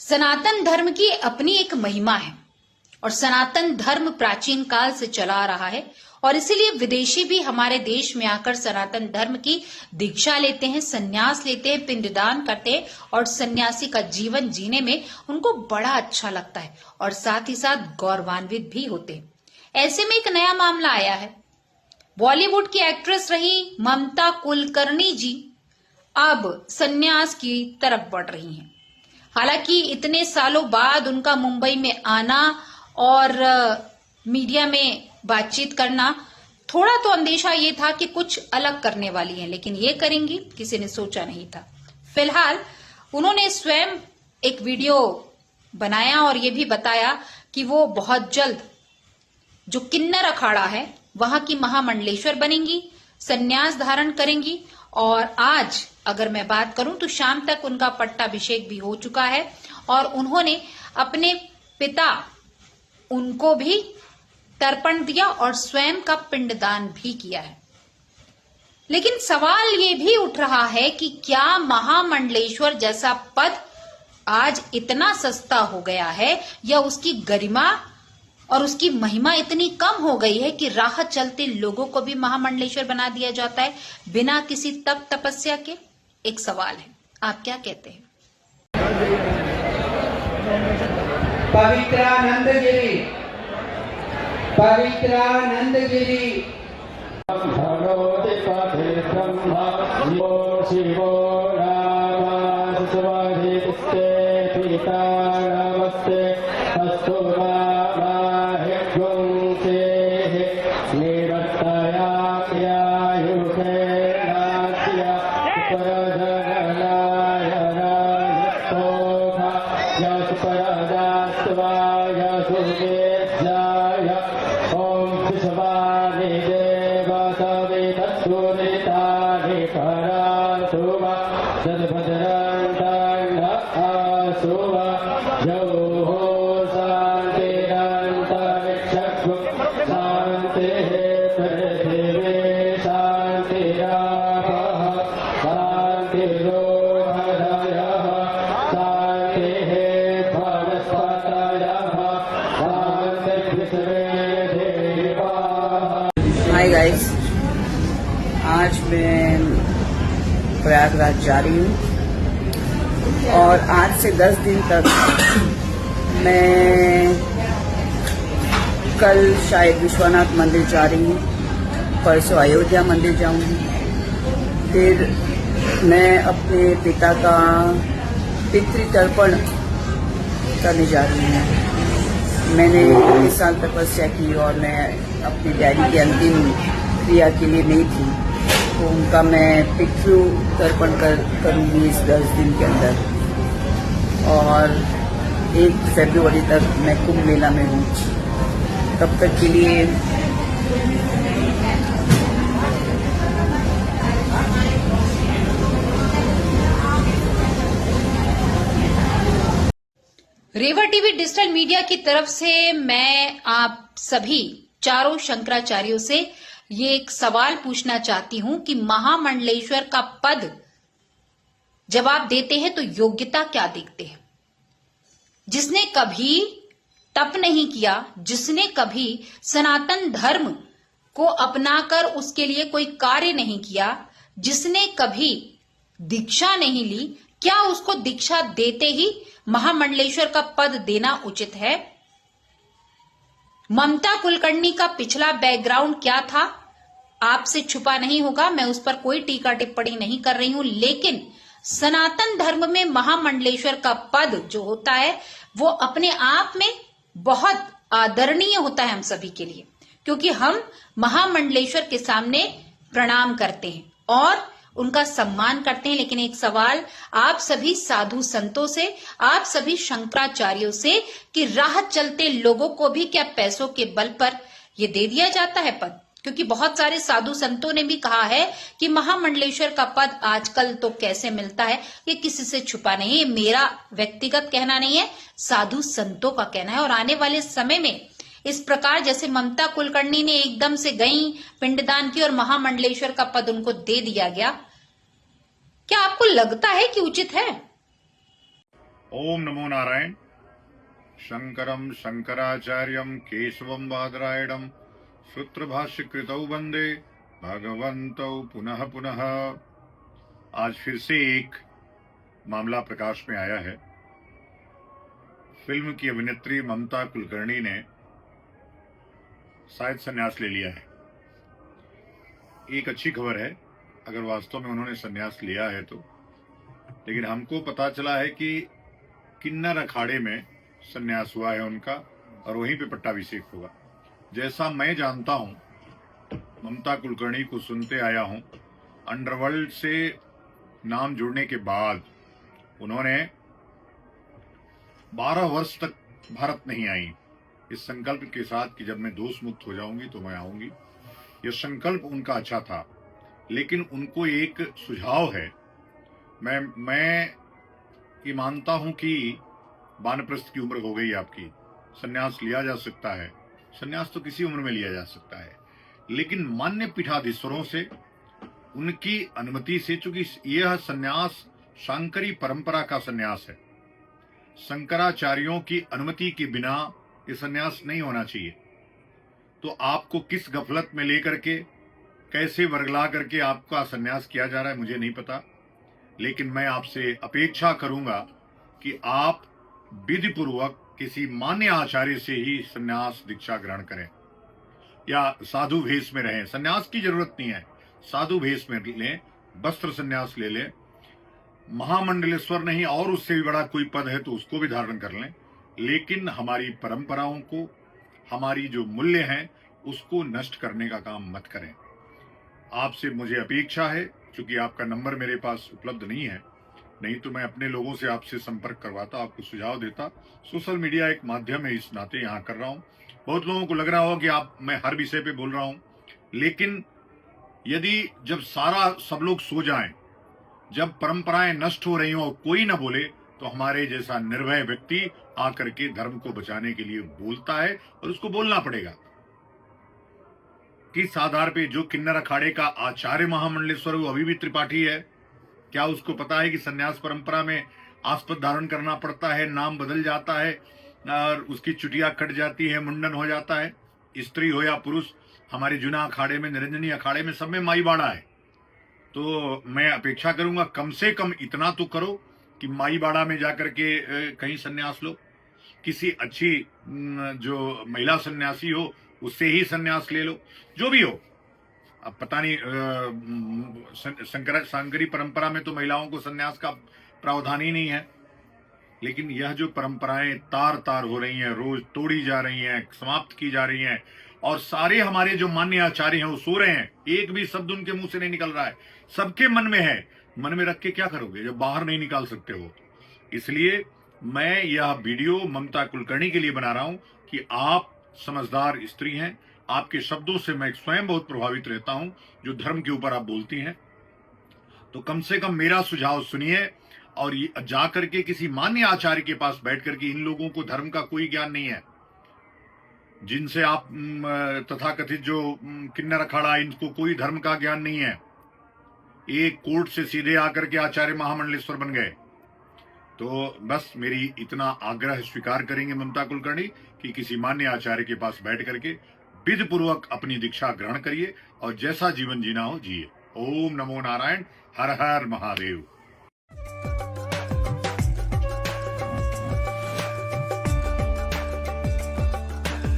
सनातन धर्म की अपनी एक महिमा है और सनातन धर्म प्राचीन काल से चला आ रहा है और इसीलिए विदेशी भी हमारे देश में आकर सनातन धर्म की दीक्षा लेते हैं, संन्यास लेते हैं, पिंडदान करते हैं और सन्यासी का जीवन जीने में उनको बड़ा अच्छा लगता है और साथ ही साथ गौरवान्वित भी होते हैं। ऐसे में एक नया मामला आया है। बॉलीवुड की एक्ट्रेस रही ममता कुलकर्णी जी अब सन्यास की तरफ बढ़ रही हैं। हालांकि इतने सालों बाद उनका मुंबई में आना और मीडिया में बातचीत करना, थोड़ा तो अंदेशा ये था कि कुछ अलग करने वाली हैं, लेकिन ये करेंगी किसी ने सोचा नहीं था। फिलहाल उन्होंने स्वयं एक वीडियो बनाया और ये भी बताया कि वो बहुत जल्द जो किन्नर अखाड़ा है वहां की महामंडलेश्वर बनेंगी, संन्यास धारण करेंगी और आज अगर मैं बात करूं तो शाम तक उनका पट्टाभिषेक भी हो चुका है और उन्होंने अपने पिता उनको भी तर्पण दिया और स्वयं का पिंडदान भी किया है। लेकिन सवाल ये भी उठ रहा है कि क्या महामंडलेश्वर जैसा पद आज इतना सस्ता हो गया है या उसकी गरिमा और उसकी महिमा इतनी कम हो गई है कि राह चलते लोगों को भी महामंडलेश्वर बना दिया जाता है बिना किसी तप तपस्या के। एक सवाल है, आप क्या कहते हैं? पवित्रानंदगिरी, पवित्रानंदगिरी भगवते पथे ब्रह्मा शिवो नाम सुवाधिस्ते पिता नमस्ते अस्तु हाय गाइस, आज मैं प्रयागराज जा रही हूँ और आज से 10 दिन तक मैं कल शायद विश्वनाथ मंदिर जा रही हूँ, परसों अयोध्या मंदिर जाऊँगी, फिर मैं अपने पिता का पितृतर्पण करने जा रही हूँ। मैंने 20 साल तपस्या की और मैं अपने डैडी की अंतिम क्रिया के लिए नहीं थी, तो उनका मैं पितृ तर्पण करूँगी इस 10 दिन के अंदर और 1 फरवरी तक मैं कुंभ मेला में हूँ। तब तक के लिए रेवा टीवी डिजिटल मीडिया की तरफ से मैं आप सभी चारों शंकराचार्यों से ये एक सवाल पूछना चाहती हूं कि महामंडलेश्वर का पद जब आप देते हैं तो योग्यता क्या देखते हैं? जिसने कभी तप नहीं किया, जिसने कभी सनातन धर्म को अपनाकर उसके लिए कोई कार्य नहीं किया, जिसने कभी दीक्षा नहीं ली, क्या उसको दीक्षा देते ही महामंडलेश्वर का पद देना उचित है? ममता कुलकर्णी का पिछला बैकग्राउंड क्या था आपसे छुपा नहीं होगा, मैं उस पर कोई टीका टिप्पणी नहीं कर रही हूं, लेकिन सनातन धर्म में महामंडलेश्वर का पद जो होता है वो अपने आप में बहुत आदरणीय होता है हम सभी के लिए, क्योंकि हम महामंडलेश्वर के सामने प्रणाम करते हैं और उनका सम्मान करते हैं। लेकिन एक सवाल आप सभी साधु संतों से, आप सभी शंकराचार्यों से कि राह चलते लोगों को भी क्या पैसों के बल पर ये दे दिया जाता है पद? क्योंकि बहुत सारे साधु संतों ने भी कहा है कि महामंडलेश्वर का पद आजकल तो कैसे मिलता है, ये किसी से छुपा नहीं है। मेरा व्यक्तिगत कहना नहीं है, साधु संतों का कहना है। और आने वाले समय में इस प्रकार जैसे ममता कुलकर्णी ने एकदम से गई, पिंडदान की और महामंडलेश्वर का पद उनको दे दिया गया, क्या आपको लगता है कि उचित है? ओम नमो नारायण। शंकरं शंकराचार्यं केशवं बादरायणं सूत्रभाष्यकृतौ वंदे भगवन्तौ पुनः पुनः। आज फिर से एक मामला प्रकाश में आया है। फिल्म की अभिनेत्री ममता कुलकर्णी ने शायद संन्यास ले लिया है। एक अच्छी खबर है अगर वास्तव में उन्होंने संन्यास लिया है तो, लेकिन हमको पता चला है कि किन्नर अखाड़े में संन्यास हुआ है उनका और वहीं पे पट्टाभिषेक होगा। जैसा मैं जानता हूं, ममता कुलकर्णी को सुनते आया हूं, अंडरवर्ल्ड से नाम जुड़ने के बाद उन्होंने 12 वर्ष तक भारत नहीं आई, इस संकल्प के साथ कि जब मैं दोष मुक्त हो जाऊंगी तो मैं आऊंगी। यह संकल्प उनका अच्छा था, लेकिन उनको एक सुझाव है। मैं ये मानता हूं कि वानप्रस्थ की उम्र हो गई आपकी, संन्यास लिया जा सकता है। संन्यास तो किसी उम्र में लिया जा सकता है, लेकिन मान्य पीठाधीश्वरों से उनकी अनुमति से, चूंकि यह संन्यास शांकरी परंपरा का संन्यास है, शंकराचार्यों की अनुमति के बिना यह संन्यास नहीं होना चाहिए। तो आपको किस गफलत में लेकर के, कैसे वर्गला करके आपका संन्यास किया जा रहा है मुझे नहीं पता, लेकिन मैं आपसे अपेक्षा करूंगा कि आप विधि पूर्वक किसी मान्य आचार्य से ही संन्यास दीक्षा ग्रहण करें या साधु भेष में रहें। संन्यास की जरूरत नहीं है, साधु भेष में लें, वस्त्र संन्यास ले लें, महामंडलेश्वर नहीं और उससे भी बड़ा कोई पद है तो उसको भी धारण कर लें, लेकिन हमारी परंपराओं को, हमारी जो मूल्य हैं उसको नष्ट करने का काम मत करें। आपसे मुझे अपेक्षा है, क्योंकि आपका नंबर मेरे पास उपलब्ध नहीं है, नहीं तो मैं अपने लोगों से आपसे संपर्क करवाता, आपको सुझाव देता। सोशल मीडिया एक माध्यम है, इस नाते यहाँ कर रहा हूँ। बहुत लोगों को लग रहा हो कि मैं हर विषय पे बोल रहा हूँ, लेकिन यदि जब सब लोग सो जाएं, जब परंपराएं नष्ट हो रही हो और कोई ना बोले, तो हमारे जैसा निर्भय व्यक्ति आकर के धर्म को बचाने के लिए बोलता है और उसको बोलना पड़ेगा। किस आधार पे? जो किन्नर अखाड़े का आचार्य महामंडलेश्वर वो अभी भी त्रिपाठी है, क्या उसको पता है कि संन्यास परंपरा में आस्पद धारण करना पड़ता है, नाम बदल जाता है और उसकी चुटिया कट जाती है, मुंडन हो जाता है? स्त्री हो या पुरुष, हमारे जुना अखाड़े में, निरंजनी अखाड़े में, सब में माई बाड़ा है। तो मैं अपेक्षा करूंगा कम से कम इतना तो करो कि माई बाड़ा में जाकर के कहीं संन्यास लो, किसी अच्छी जो महिला सन्यासी हो उससे ही संन्यास ले लो, जो भी हो। अब पता नहीं, शांकरी परंपरा में तो महिलाओं को संन्यास का प्रावधान ही नहीं है, लेकिन यह जो परंपराएं तार तार हो रही हैं, रोज तोड़ी जा रही हैं, समाप्त की जा रही हैं, और सारे हमारे जो मान्य आचार्य हैं वो सो रहे हैं, एक भी शब्द उनके मुंह से नहीं निकल रहा है। सबके मन में है, मन में रख के क्या करोगे जब बाहर नहीं निकाल सकते हो? इसलिए मैं यह वीडियो ममता कुलकर्णी के लिए बना रहा हूं कि आप समझदार स्त्री हैं, आपके शब्दों से मैं स्वयं बहुत प्रभावित रहता हूं, जो धर्म के ऊपर आप बोलती हैं। तो कम से कम मेरा सुझाव सुनिए और जाकर के किसी मान्य आचार्य के पास बैठ करके, इन लोगों को धर्म का कोई ज्ञान नहीं है, जिनसे आप तथाकथित जो किन्नर अखाड़ा, इनको कोई धर्म का ज्ञान नहीं है। एक कोर्ट से सीधे आकर के आचार्य महामंडलेश्वर बन गए। तो बस मेरी इतना आग्रह स्वीकार करेंगे ममता कुलकर्णी कि किसी मान्य आचार्य के पास बैठ करके विधि पूर्वक अपनी दीक्षा ग्रहण करिए और जैसा जीवन जीना हो जिए। ओम नमो नारायण, हर हर महादेव।